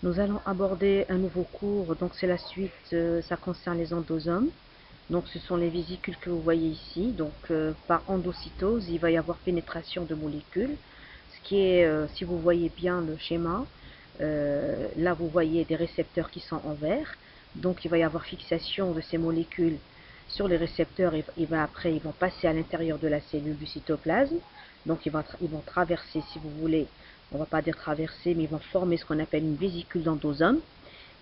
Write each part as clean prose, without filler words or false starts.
Nous allons aborder un nouveau cours, donc c'est la suite, ça concerne les endosomes. Donc ce sont les vésicules que vous voyez ici. Donc par endocytose, il va y avoir pénétration de molécules. Ce qui est, si vous voyez bien le schéma, là vous voyez des récepteurs qui sont en vert. Donc il va y avoir fixation de ces molécules sur les récepteurs et après ils vont passer à l'intérieur de la cellule du cytoplasme. Donc ils vont traverser, si vous voulez, on ne va pas dire traverser, mais ils vont former ce qu'on appelle une vésicule d'endosome.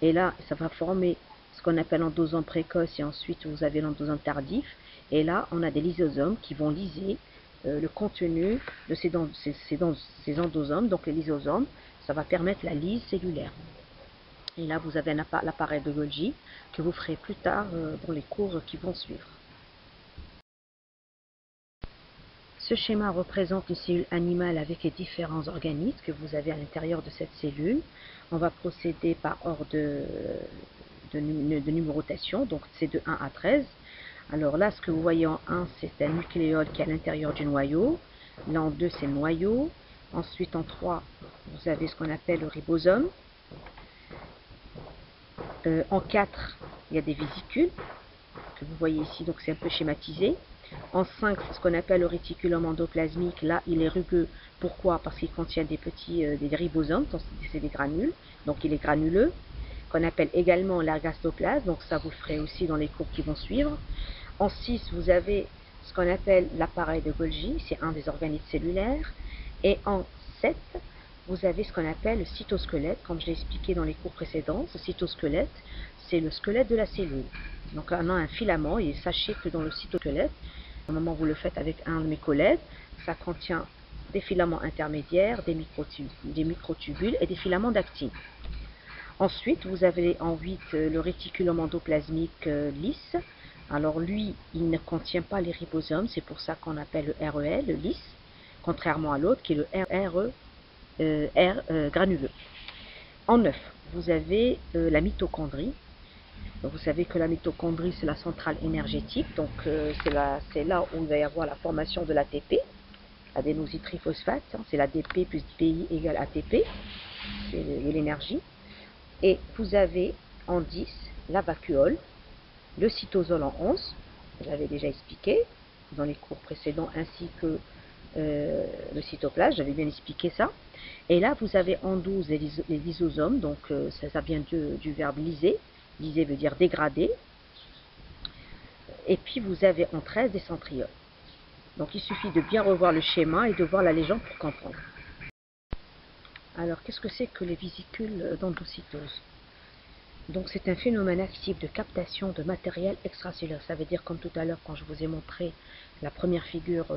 Et là, ça va former ce qu'on appelle l'endosome précoce et ensuite vous avez l'endosome tardif. Et là, on a des lysosomes qui vont lyser le contenu de ces endosomes. Donc les lysosomes, ça va permettre la lyse cellulaire. Et là, vous avez l'appareil de Golgi que vous ferez plus tard dans les cours qui vont suivre. Ce schéma représente une cellule animale avec les différents organismes que vous avez à l'intérieur de cette cellule. On va procéder par ordre de numérotation, donc c'est de 1 à 13. Alors là, ce que vous voyez en 1, c'est un nucléole qui est à l'intérieur du noyau. Là, en 2, c'est le noyau. Ensuite, en 3, vous avez ce qu'on appelle le ribosome. En 4, il y a des vésicules que vous voyez ici, donc c'est un peu schématisé. En 5, c'est ce qu'on appelle le réticulum endoplasmique. Là, il est rugueux. Pourquoi? Parce qu'il contient des des ribosomes, c'est des granules, donc il est granuleux, qu'on appelle également l'ergastoplasme, donc ça vous le ferez aussi dans les cours qui vont suivre. En 6, vous avez ce qu'on appelle l'appareil de Golgi, c'est un des organismes cellulaires. Et en 7, vous avez ce qu'on appelle le cytosquelette, comme je l'ai expliqué dans les cours précédents. Ce cytosquelette, c'est le squelette de la cellule. Donc on a un filament, et sachez que dans le cytosquelette, au moment où vous le faites avec un de mes collègues, ça contient des filaments intermédiaires, des microtubules et des filaments d'actine. Ensuite, vous avez en 8 le réticulum endoplasmique lisse. Alors lui, il ne contient pas les ribosomes, c'est pour ça qu'on appelle le REL, le lisse, contrairement à l'autre qui est le granuleux. En 9, vous avez la mitochondrie. Donc, vous savez que la mitochondrie, c'est la centrale énergétique, donc c'est là où il va y avoir la formation de l'ATP, adénosine-triphosphate, hein, c'est l'ADP plus PI égale ATP, c'est l'énergie. Et vous avez en 10 la vacuole, le cytosol en 11, je l'avais déjà expliqué dans les cours précédents, ainsi que le cytoplasme, j'avais bien expliqué ça. Et là, vous avez en 12 les lysosomes, donc ça vient du verbe lyser. Lyser veut dire dégrader. Et puis vous avez en 13 des centrioles. Donc il suffit de bien revoir le schéma et de voir la légende pour comprendre. Alors, qu'est-ce que c'est que les vésicules d'endocytose? Donc c'est un phénomène actif de captation de matériel extracellulaire. Ça veut dire, comme tout à l'heure quand je vous ai montré la première figure,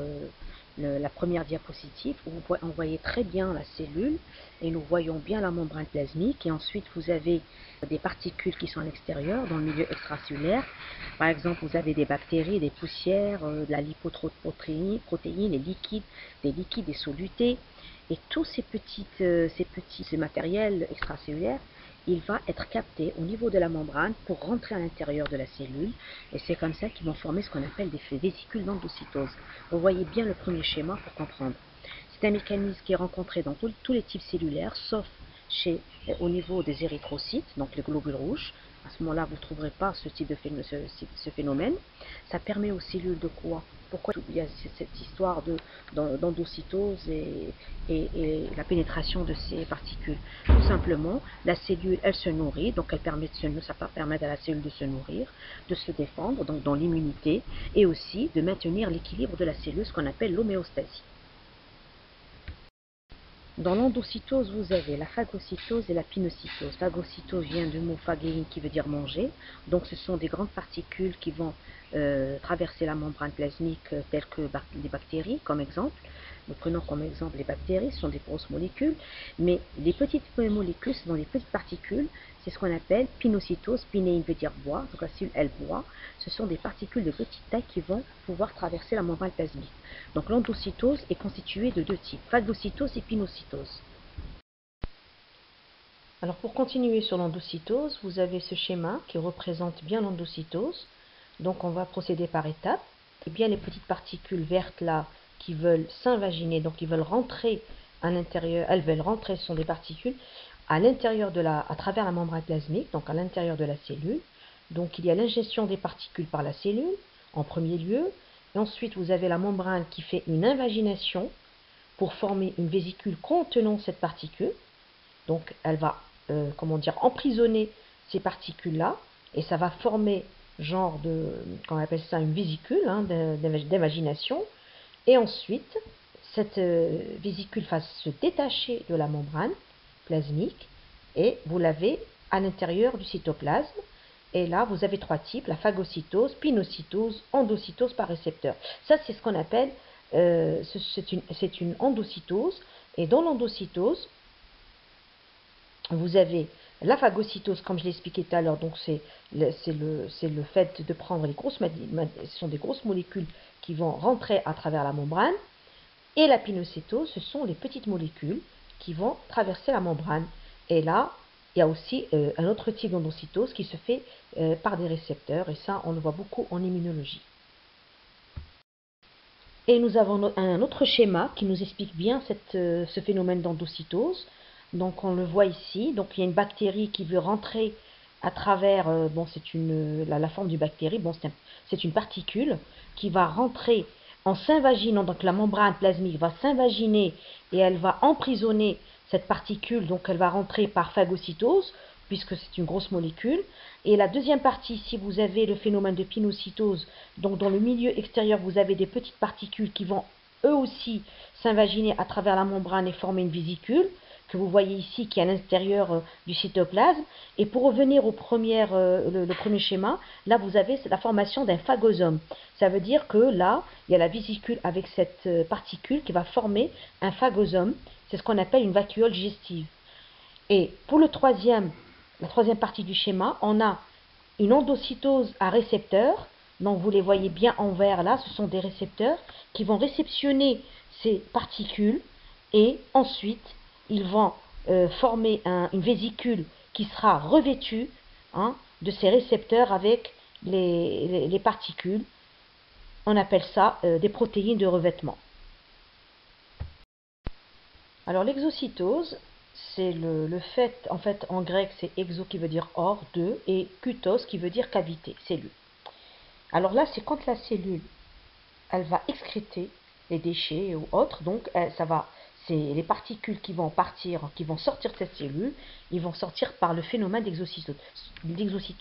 la première diapositive, où on voyait très bien la cellule et nous voyons bien la membrane plasmique. Et ensuite vous avez des particules qui sont à l'extérieur, dans le milieu extracellulaire. Par exemple, vous avez des bactéries, des poussières, de la lipoprotéine, des liquides, des solutés. Et tous ces matériels extracellulaires, il va être capté au niveau de la membrane pour rentrer à l'intérieur de la cellule. Et c'est comme ça qu'ils vont former ce qu'on appelle des vésicules d'endocytose. Vous voyez bien le premier schéma pour comprendre. C'est un mécanisme qui est rencontré dans tous les types cellulaires, sauf au niveau des érythrocytes, donc les globules rouges. À ce moment-là, vous ne trouverez pas ce type de phénomène. Ça permet aux cellules de quoi? Pourquoi il y a cette histoire d'endocytose et la pénétration de ces particules? Tout simplement, la cellule, elle se nourrit, donc ça permet à la cellule de se nourrir, de se défendre, donc dans l'immunité, et aussi de maintenir l'équilibre de la cellule, ce qu'on appelle l'homéostasie. Dans l'endocytose, vous avez la phagocytose et la pinocytose. Phagocytose vient du mot phagéine qui veut dire manger. Donc ce sont des grandes particules qui vont traverser la membrane plasmique telles que les bactéries, comme exemple. Nous prenons comme exemple les bactéries, ce sont des grosses molécules, mais les petites molécules, ce sont des petites particules, c'est ce qu'on appelle pinocytose, pinéine veut dire bois, donc la cellule elle boit, ce sont des particules de petite taille qui vont pouvoir traverser la membrane plasmique. Donc l'endocytose est constituée de deux types, phagocytose et pinocytose. Alors pour continuer sur l'endocytose, vous avez ce schéma qui représente bien l'endocytose, donc on va procéder par étapes. Et bien les petites particules vertes là, qui veulent s'invaginer, donc ils veulent rentrer à l'intérieur, elles veulent rentrer, ce sont des particules. à l'intérieur à travers la membrane plasmique, donc à l'intérieur de la cellule. Donc il y a l'ingestion des particules par la cellule, en premier lieu. Et ensuite, vous avez la membrane qui fait une invagination pour former une vésicule contenant cette particule. Donc elle va, comment dire, emprisonner ces particules-là, et ça va former genre de, qu'on appelle ça une vésicule hein, d'invagination. Et ensuite, cette vésicule va se détacher de la membrane plasmique, et vous l'avez à l'intérieur du cytoplasme. Et là, vous avez trois types, la phagocytose, pinocytose, endocytose par récepteur. Ça, c'est ce qu'on appelle, c'est une endocytose. Et dans l'endocytose, vous avez la phagocytose, comme je l'ai expliqué tout à l'heure, donc c'est le fait de prendre les grosses, ce sont des grosses molécules qui vont rentrer à travers la membrane. Et la pinocytose, ce sont les petites molécules qui vont traverser la membrane. Et là, il y a aussi un autre type d'endocytose qui se fait par des récepteurs, et ça, on le voit beaucoup en immunologie. Et nous avons un autre schéma qui nous explique bien ce phénomène d'endocytose. Donc on le voit ici, donc il y a une bactérie qui veut rentrer à travers, bon c'est la forme du bactérie, bon c'est une particule qui va rentrer en s'invaginant, donc la membrane plasmique va s'invaginer et elle va emprisonner cette particule, donc elle va rentrer par phagocytose, puisque c'est une grosse molécule. Et la deuxième partie, ici vous avez le phénomène de pinocytose, donc dans le milieu extérieur vous avez des petites particules qui vont eux aussi s'invaginer à travers la membrane et former une vésicule, que vous voyez ici qui est à l'intérieur du cytoplasme. Et pour revenir le premier schéma, là vous avez la formation d'un phagosome. Ça veut dire que là, il y a la vésicule avec cette particule qui va former un phagosome. C'est ce qu'on appelle une vacuole digestive. Et pour la troisième partie du schéma, on a une endocytose à récepteurs. Donc vous les voyez bien en vert là, ce sont des récepteurs qui vont réceptionner ces particules et ensuite ils vont former une vésicule qui sera revêtue hein, de ces récepteurs avec les particules. On appelle ça des protéines de revêtement. Alors l'exocytose, c'est le fait, en fait en grec c'est exo qui veut dire hors, de, et kutos qui veut dire cavité, cellule. Alors là c'est quand la cellule, elle va excréter les déchets ou autres, donc c'est les particules qui vont partir, qui vont sortir de cette cellule, ils vont sortir par le phénomène d'exocytose.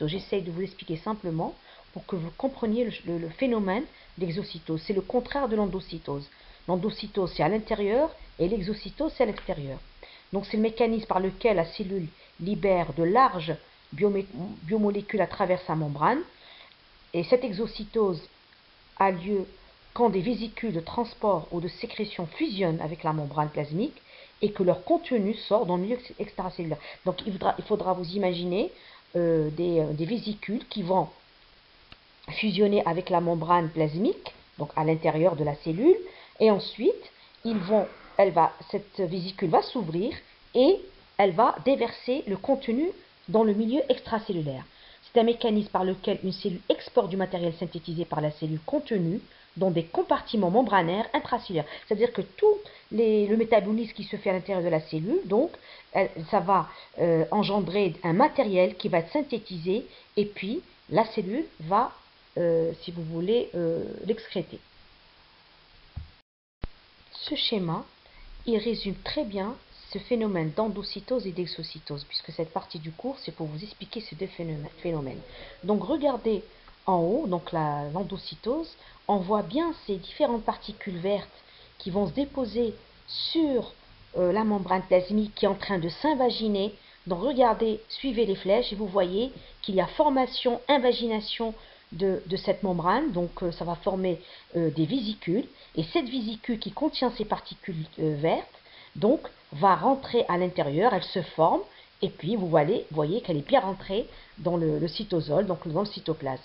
J'essaye de vous expliquer simplement pour que vous compreniez le phénomène d'exocytose. C'est le contraire de l'endocytose. L'endocytose c'est à l'intérieur et l'exocytose c'est à l'extérieur. Donc c'est le mécanisme par lequel la cellule libère de larges biomolécules à travers sa membrane. Et cette exocytose a lieu quand des vésicules de transport ou de sécrétion fusionnent avec la membrane plasmique et que leur contenu sort dans le milieu extracellulaire. Donc il faudra vous imaginer des vésicules qui vont fusionner avec la membrane plasmique, donc à l'intérieur de la cellule, et ensuite cette vésicule va s'ouvrir et elle va déverser le contenu dans le milieu extracellulaire. C'est un mécanisme par lequel une cellule exporte du matériel synthétisé par la cellule contenu dans des compartiments membranaires intracellulaires. C'est-à-dire que tout le métabolisme qui se fait à l'intérieur de la cellule, donc, ça va engendrer un matériel qui va être synthétisé et puis la cellule va, si vous voulez, l'excréter. Ce schéma, il résume très bien ce phénomène d'endocytose et d'exocytose, puisque cette partie du cours, c'est pour vous expliquer ces deux phénomènes. Donc regardez en haut, donc l'endocytose, on voit bien ces différentes particules vertes qui vont se déposer sur la membrane plasmique qui est en train de s'invaginer. Donc regardez, suivez les flèches et vous voyez qu'il y a formation, invagination de cette membrane, donc ça va former des vésicules, et cette vésicule qui contient ces particules vertes, donc va rentrer à l'intérieur, elle se forme, et puis vous voyez qu'elle est bien rentrée dans le cytosol, donc dans le cytoplasme.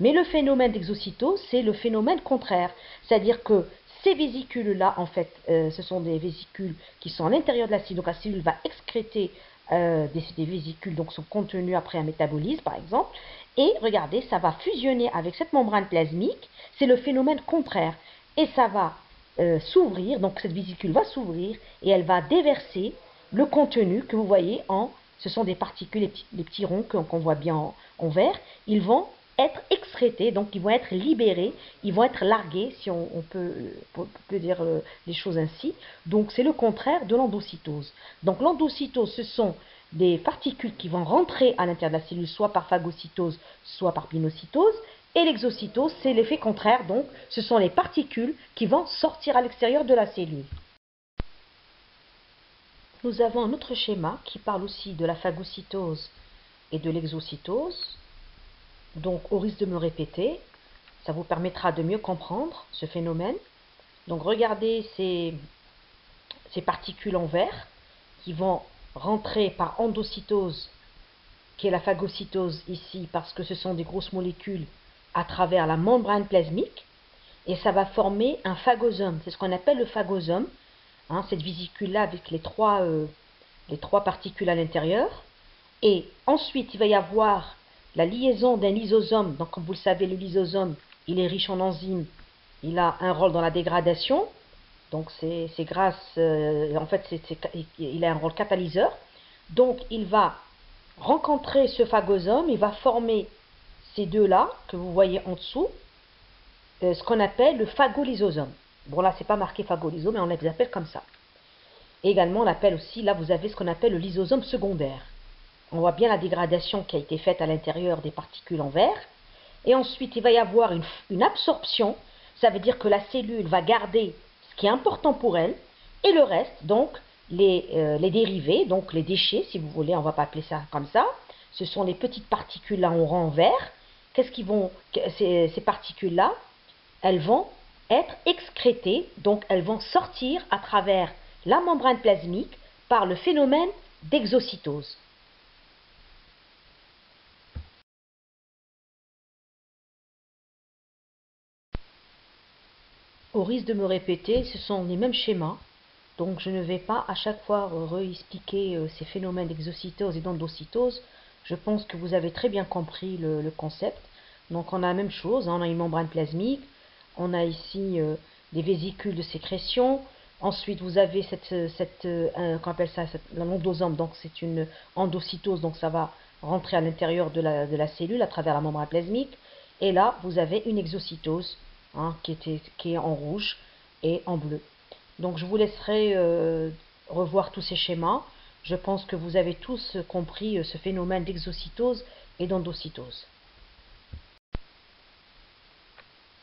Mais le phénomène d'exocytose, c'est le phénomène contraire, c'est-à-dire que ces vésicules-là, en fait, ce sont des vésicules qui sont à l'intérieur de la cellule, donc la cellule va excréter des vésicules, donc sont contenues après un métabolisme, par exemple, et regardez, ça va fusionner avec cette membrane plasmique, c'est le phénomène contraire, et ça va s'ouvrir, donc cette vésicule va s'ouvrir, et elle va déverser le contenu que vous voyez ce sont des particules, les petits ronds qu'on voit bien en vert, ils vont être excrétés, donc ils vont être libérés, ils vont être largués, si on peut dire les choses ainsi. Donc c'est le contraire de l'endocytose. Donc l'endocytose, ce sont des particules qui vont rentrer à l'intérieur de la cellule, soit par phagocytose, soit par pinocytose. Et l'exocytose, c'est l'effet contraire, donc ce sont les particules qui vont sortir à l'extérieur de la cellule. Nous avons un autre schéma qui parle aussi de la phagocytose et de l'exocytose. Donc, au risque de me répéter, ça vous permettra de mieux comprendre ce phénomène. Donc, regardez ces particules en vert qui vont rentrer par endocytose, qui est la phagocytose ici, parce que ce sont des grosses molécules à travers la membrane plasmique, et ça va former un phagosome. C'est ce qu'on appelle le phagosome, hein, cette vésicule-là avec les trois particules à l'intérieur. Et ensuite, il va y avoir la liaison d'un lysosome. Donc, comme vous le savez, le lysosome, il est riche en enzymes, il a un rôle dans la dégradation. Donc, c'est grâce, en fait, il a un rôle catalyseur. Donc, il va rencontrer ce phagosome, il va former ces deux-là, que vous voyez en dessous, ce qu'on appelle le phagolysosome. Bon, là, c'est pas marqué phagolysosome, mais on les appelle comme ça. Et également, on appelle aussi, là, vous avez ce qu'on appelle le lysosome secondaire. On voit bien la dégradation qui a été faite à l'intérieur des particules en vert. Et ensuite, il va y avoir une absorption. Ça veut dire que la cellule va garder ce qui est important pour elle. Et le reste, donc, les dérivés, donc les déchets, si vous voulez, on ne va pas appeler ça comme ça. Ce sont les petites particules là en rang vert. Ces particules-là, elles vont être excrétées, donc elles vont sortir à travers la membrane plasmique par le phénomène d'exocytose. Au risque de me répéter, ce sont les mêmes schémas, donc je ne vais pas à chaque fois réexpliquer ces phénomènes d'exocytose et d'endocytose. Je pense que vous avez très bien compris le concept. Donc on a la même chose, hein, on a une membrane plasmique, on a ici des vésicules de sécrétion. Ensuite, vous avez qu'on appelle ça l'endosome, donc c'est une endocytose, donc ça va rentrer à l'intérieur de la cellule à travers la membrane plasmique. Et là, vous avez une exocytose, hein, qui est en rouge et en bleu. Donc, je vous laisserai revoir tous ces schémas. Je pense que vous avez tous compris ce phénomène d'exocytose et d'endocytose.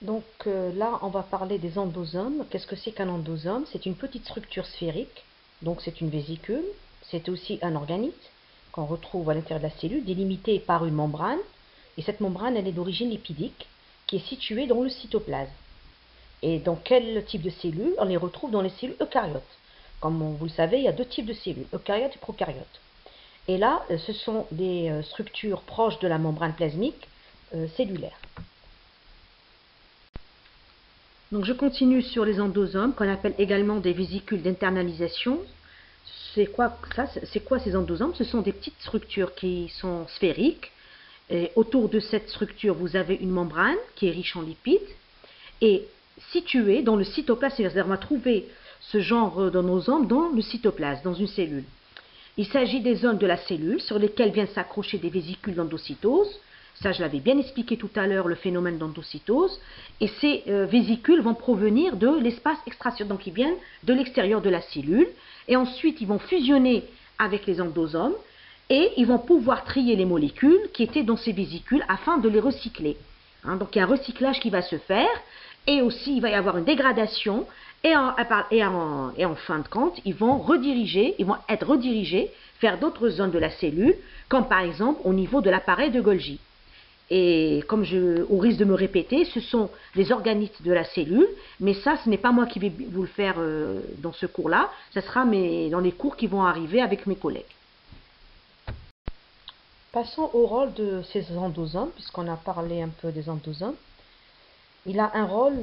Donc là, on va parler des endosomes. Qu'est-ce que c'est qu'un endosome? C'est une petite structure sphérique, donc c'est une vésicule. C'est aussi un organite qu'on retrouve à l'intérieur de la cellule, délimité par une membrane. Et cette membrane, elle est d'origine lipidique, qui est située dans le cytoplasme. Et dans quel type de cellules? On les retrouve dans les cellules eucaryotes. Comme vous le savez, il y a deux types de cellules, eucaryotes et prokaryotes. Et là, ce sont des structures proches de la membrane plasmique cellulaire. Donc je continue sur les endosomes, qu'on appelle également des vésicules d'internalisation. C'est quoi ça? C'est quoi ces endosomes? Ce sont des petites structures qui sont sphériques. Et autour de cette structure, vous avez une membrane qui est riche en lipides. Et située dans le cytoplasme, c'est-à-dire on va trouver ce genre d'endosome dans le cytoplasme, dans une cellule. Il s'agit des zones de la cellule sur lesquelles viennent s'accrocher des vésicules d'endocytose. Ça, je l'avais bien expliqué tout à l'heure, le phénomène d'endocytose. Et ces vésicules vont provenir de l'espace extracellulaire, donc ils viennent de l'extérieur de la cellule. Et ensuite, ils vont fusionner avec les endosomes et ils vont pouvoir trier les molécules qui étaient dans ces vésicules afin de les recycler. Hein, donc, il y a un recyclage qui va se faire et aussi, il va y avoir une dégradation. Et en fin de compte, ils vont être redirigés vers d'autres zones de la cellule, comme par exemple au niveau de l'appareil de Golgi. Et comme au risque de me répéter, ce sont les organites de la cellule, mais ça, ce n'est pas moi qui vais vous le faire dans ce cours-là, ce sera dans les cours qui vont arriver avec mes collègues. Passons au rôle de ces endosomes, puisqu'on a parlé un peu des endosomes. Il a un rôle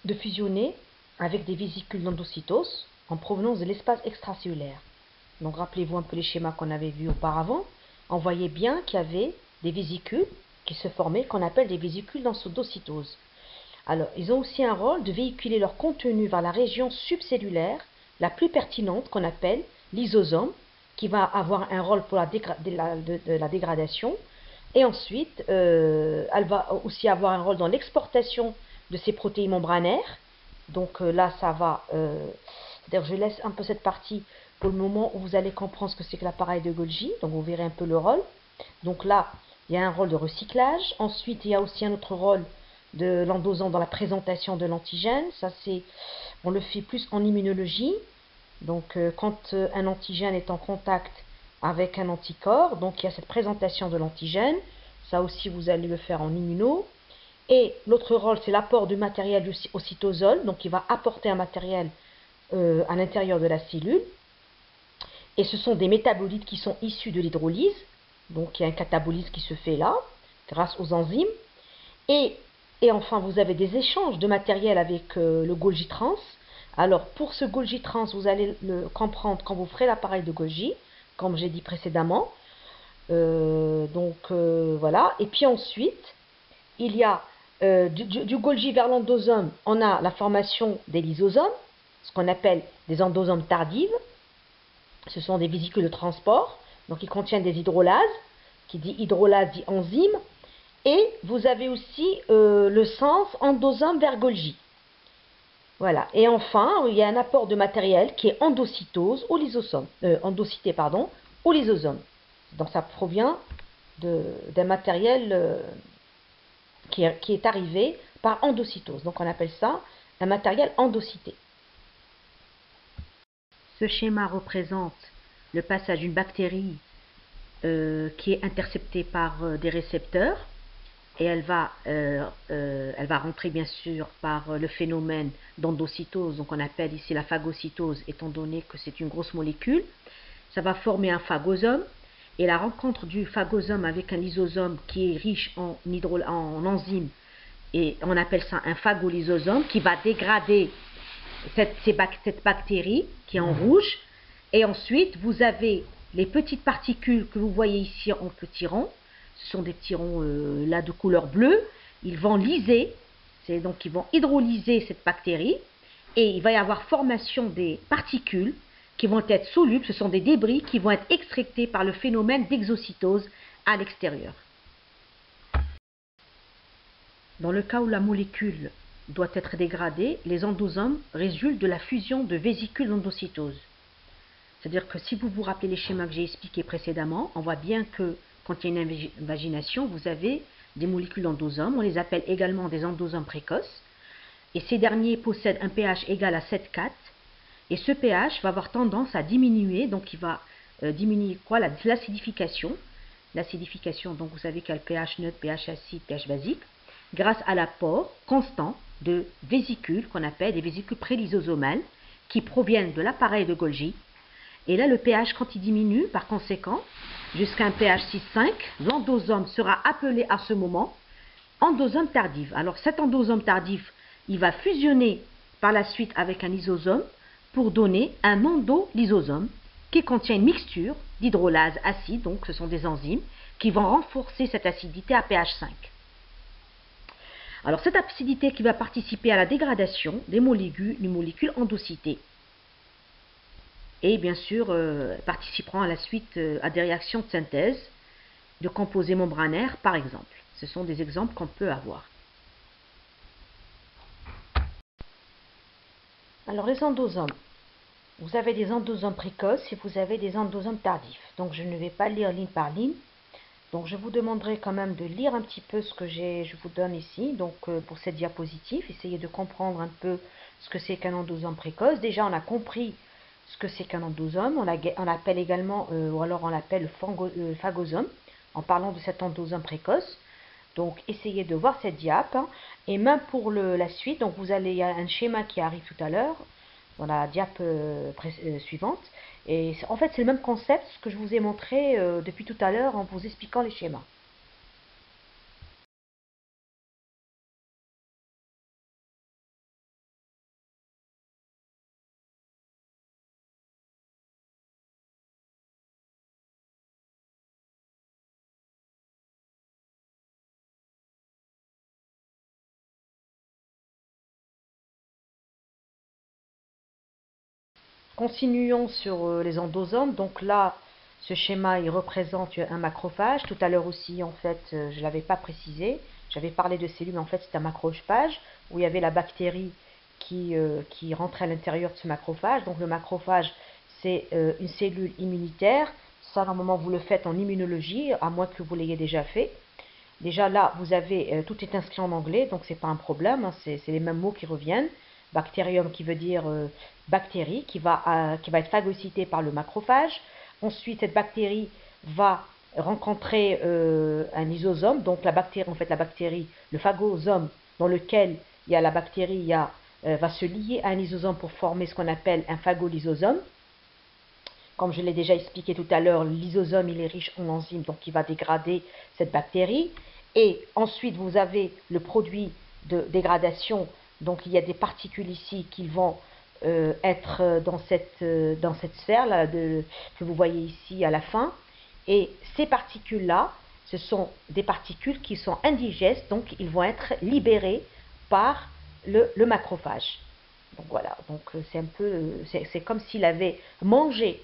de fusionner avec des vésicules d'endocytose en provenance de l'espace extracellulaire. Donc rappelez-vous un peu les schémas qu'on avait vus auparavant. On voyait bien qu'il y avait des vésicules qui se formaient, qu'on appelle des vésicules d'endocytose. Alors, ils ont aussi un rôle de véhiculer leur contenu vers la région subcellulaire la plus pertinente, qu'on appelle lysosome, qui va avoir un rôle pour la dégradation. Et ensuite, elle va aussi avoir un rôle dans l'exportation de ces protéines membranaires. Donc là, ça va... D'ailleurs, je laisse un peu cette partie pour le moment où vous allez comprendre ce que c'est que l'appareil de Golgi. Donc vous verrez un peu le rôle. Donc là, il y a un rôle de recyclage. Ensuite, il y a aussi un autre rôle de l'endosome dans la présentation de l'antigène. Ça, on le fait plus en immunologie. Donc quand un antigène est en contact avec un anticorps, donc il y a cette présentation de l'antigène. Ça aussi, vous allez le faire en immuno. Et l'autre rôle, c'est l'apport du matériel au cytosol. Donc il va apporter un matériel à l'intérieur de la cellule. Et ce sont des métabolites qui sont issus de l'hydrolyse. Donc il y a un catabolisme qui se fait là, grâce aux enzymes. Et enfin, vous avez des échanges de matériel avec le Golgi Trans. Alors, pour ce Golgi Trans, vous allez le comprendre quand vous ferez l'appareil de Golgi, comme j'ai dit précédemment. Voilà. Et puis ensuite, il y a du Golgi vers l'endosome, on a la formation des lysosomes, ce qu'on appelle des endosomes tardives. Ce sont des vésicules de transport, donc ils contiennent des hydrolases. Qui dit hydrolase dit enzyme. Et vous avez aussi le sens endosome vers Golgi. Voilà. Et enfin, il y a un apport de matériel qui est endocytose ou lysosome, endocyté, pardon, ou lysosome. Donc ça provient d'un matériel qui est arrivé par endocytose. Donc on appelle ça un matériel endocyté. Ce schéma représente le passage d'une bactérie qui est interceptée par des récepteurs. Et elle va rentrer bien sûr par le phénomène d'endocytose, donc on appelle ici la phagocytose, étant donné que c'est une grosse molécule. Ça va former un phagosome, et la rencontre du phagosome avec un lysosome qui est riche en enzymes, et on appelle ça un phagolysosome, qui va dégrader cette bactérie qui est en rouge. Et ensuite, vous avez les petites particules que vous voyez ici en petits ronds. Ce sont des petits ronds là de couleur bleue. Ils vont lyser, donc ils vont hydrolyser cette bactérie. Et il va y avoir formation des particules qui vont être solubles. Ce sont des débris qui vont être extractés par le phénomène d'exocytose à l'extérieur. Dans le cas où la molécule doit être dégradée, les endosomes résultent de la fusion de vésicules d'endocytose. C'est-à-dire que si vous vous rappelez les schémas que j'ai expliqués précédemment, on voit bien que quand il y a une invagination, vous avez des molécules d'endosomes. On les appelle également des endosomes précoces. Et ces derniers possèdent un pH égal à 7,4. Et ce pH va avoir tendance à diminuer. Donc il va diminuer quoi? L'acidification. L'acidification, donc vous savez qu'il y a le pH neutre, pH acide, pH basique, grâce à l'apport constant de vésicules qu'on appelle des vésicules prélysosomales qui proviennent de l'appareil de Golgi. Et là, le pH, quand il diminue, par conséquent, jusqu'à un pH 6,5, l'endosome sera appelé à ce moment endosome tardif. Alors cet endosome tardif, il va fusionner par la suite avec un lysosome pour donner un endolysosome qui contient une mixture d'hydrolase acide, donc ce sont des enzymes, qui vont renforcer cette acidité à pH 5. Alors cette acidité qui va participer à la dégradation des molécules endocytées. Et bien sûr participeront à la suite à des réactions de synthèse de composés membranaires, par exemple. Ce sont des exemples qu'on peut avoir. Alors les endosomes. Vous avez des endosomes précoces et vous avez des endosomes tardifs. Donc je ne vais pas lire ligne par ligne. Donc je vous demanderai quand même de lire un petit peu ce que je vous donne ici. Donc pour cette diapositive, essayez de comprendre un peu ce que c'est qu'un endosome précoce. Déjà on a compris ce que c'est qu'un endosome, on l'appelle également, ou alors on l'appelle le phagosome, en parlant de cet endosome précoce. Donc essayez de voir cette diap, hein. Et même pour la suite, donc il y a un schéma qui arrive tout à l'heure, dans la diap suivante. Et en fait c'est le même concept que je vous ai montré depuis tout à l'heure en vous expliquant les schémas. Continuons sur les endosomes. Donc là, ce schéma, il représente un macrophage. Tout à l'heure aussi, en fait, je ne l'avais pas précisé. J'avais parlé de cellules, mais en fait, c'est un macrophage où il y avait la bactérie qui rentrait à l'intérieur de ce macrophage. Donc le macrophage, c'est une cellule immunitaire. Ça, normalement, vous le faites en immunologie, à moins que vous l'ayez déjà fait. Déjà là, vous avez, tout est inscrit en anglais, donc c'est pas un problème, hein, c'est les mêmes mots qui reviennent. Bactérium qui veut dire bactérie, qui va être phagocytée par le macrophage. Ensuite, cette bactérie va rencontrer un lysosome, donc la bactérie, en fait la bactérie, le phagosome dans lequel il y a la bactérie, va se lier à un lysosome pour former ce qu'on appelle un phagolysosome. Comme je l'ai déjà expliqué tout à l'heure, le lysosome il est riche en enzymes, donc il va dégrader cette bactérie. Et ensuite, vous avez le produit de dégradation. Donc, il y a des particules ici qui vont être dans cette sphère là, que vous voyez ici à la fin. Et ces particules-là, ce sont des particules qui sont indigestes, donc ils vont être libérés par le macrophage. Donc voilà, donc c'est comme s'il avait mangé,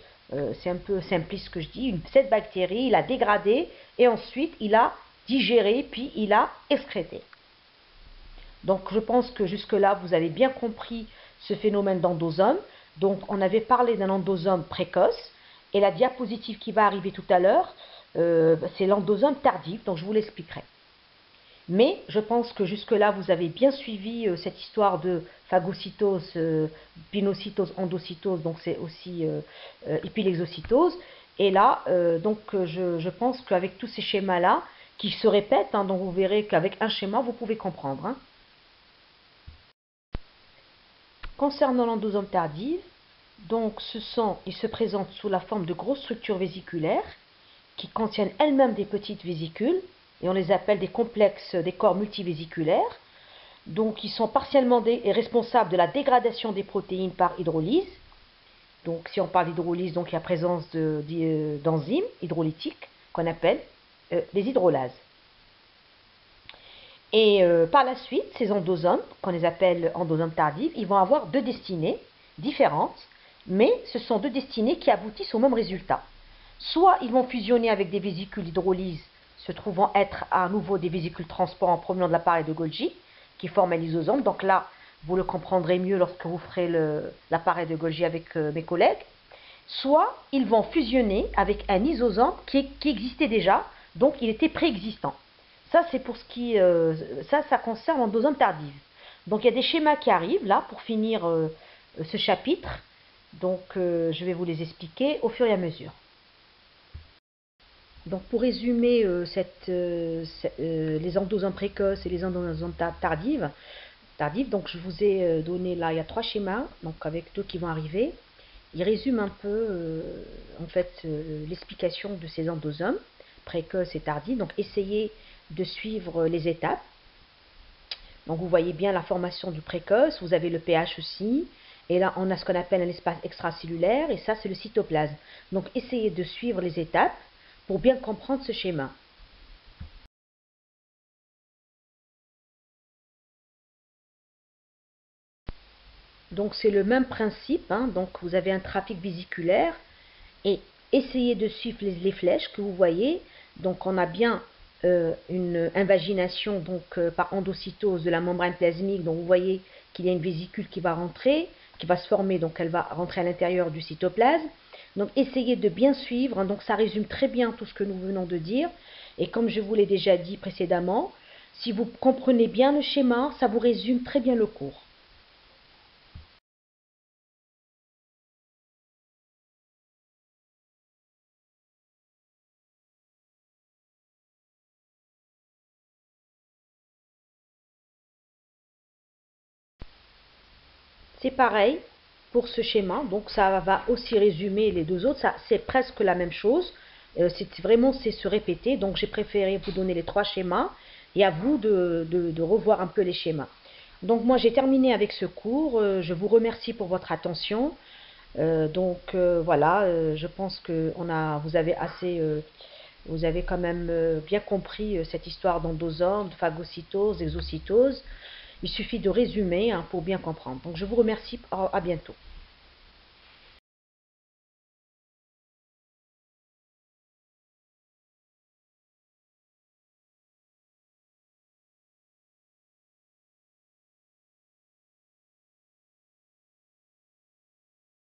c'est un peu simpliste ce que je dis, cette bactérie, il a dégradé et ensuite il a digéré puis il a excrété. Donc je pense que jusque-là vous avez bien compris ce phénomène d'endosome. Donc on avait parlé d'un endosome précoce et la diapositive qui va arriver tout à l'heure, c'est l'endosome tardif, donc je vous l'expliquerai. Mais je pense que jusque-là, vous avez bien suivi cette histoire de phagocytose, pinocytose, endocytose, donc c'est aussi épilexocytose. Et là, je pense qu'avec tous ces schémas-là, qui se répètent, hein, donc vous verrez qu'avec un schéma, vous pouvez comprendre. Hein. Concernant l'endosome tardive, donc il se présente sous la forme de grosses structures vésiculaires qui contiennent elles-mêmes des petites vésicules, et on les appelle des complexes des corps multivésiculaires. Donc, ils sont partiellement responsables de la dégradation des protéines par hydrolyse. Donc, si on parle d'hydrolyse, donc il y a présence d'enzymes hydrolytiques qu'on appelle les hydrolases. Et par la suite, ces endosomes, qu'on les appelle endosomes tardifs, ils vont avoir deux destinées différentes, mais ce sont deux destinées qui aboutissent au même résultat. Soit ils vont fusionner avec des vésicules d'hydrolyse se trouvant être à nouveau des vésicules transport en provenant de l'appareil de Golgi, qui forment un lysosome. Donc là, vous le comprendrez mieux lorsque vous ferez l'appareil de Golgi avec mes collègues. Soit ils vont fusionner avec un lysosome qui existait déjà, donc il était préexistant. Ça, c'est pour ce qui... ça concerne l'endosome tardive. Donc il y a des schémas qui arrivent là pour finir ce chapitre. Donc je vais vous les expliquer au fur et à mesure. Donc pour résumer les endosomes précoces et les endosomes tardives, donc je vous ai donné là, il y a trois schémas, donc avec deux qui vont arriver. Ils résument un peu en fait l'explication de ces endosomes précoces et tardifs. Donc essayez de suivre les étapes. Donc vous voyez bien la formation du précoce, vous avez le pH aussi, et là on a ce qu'on appelle un espace extracellulaire, et ça c'est le cytoplasme. Donc essayez de suivre les étapes pour bien comprendre ce schéma. Donc c'est le même principe, hein. Donc vous avez un trafic vésiculaire et essayez de suivre les flèches que vous voyez. Donc on a bien une invagination par endocytose de la membrane plasmique. Donc vous voyez qu'il y a une vésicule qui va rentrer, qui va se former, donc elle va rentrer à l'intérieur du cytoplasme. Donc essayez de bien suivre, hein. Donc ça résume très bien tout ce que nous venons de dire. Et comme je vous l'ai déjà dit précédemment, si vous comprenez bien le schéma, ça vous résume très bien le cours. C'est pareil pour ce schéma, donc ça va aussi résumer les deux autres, c'est presque la même chose, c'est se répéter, donc j'ai préféré vous donner les trois schémas et à vous de revoir un peu les schémas. Donc moi j'ai terminé avec ce cours, je vous remercie pour votre attention, voilà, je pense que vous avez quand même bien compris cette histoire d'endosome, de phagocytose, exocytose. Il suffit de résumer hein, pour bien comprendre. Donc je vous remercie, à bientôt.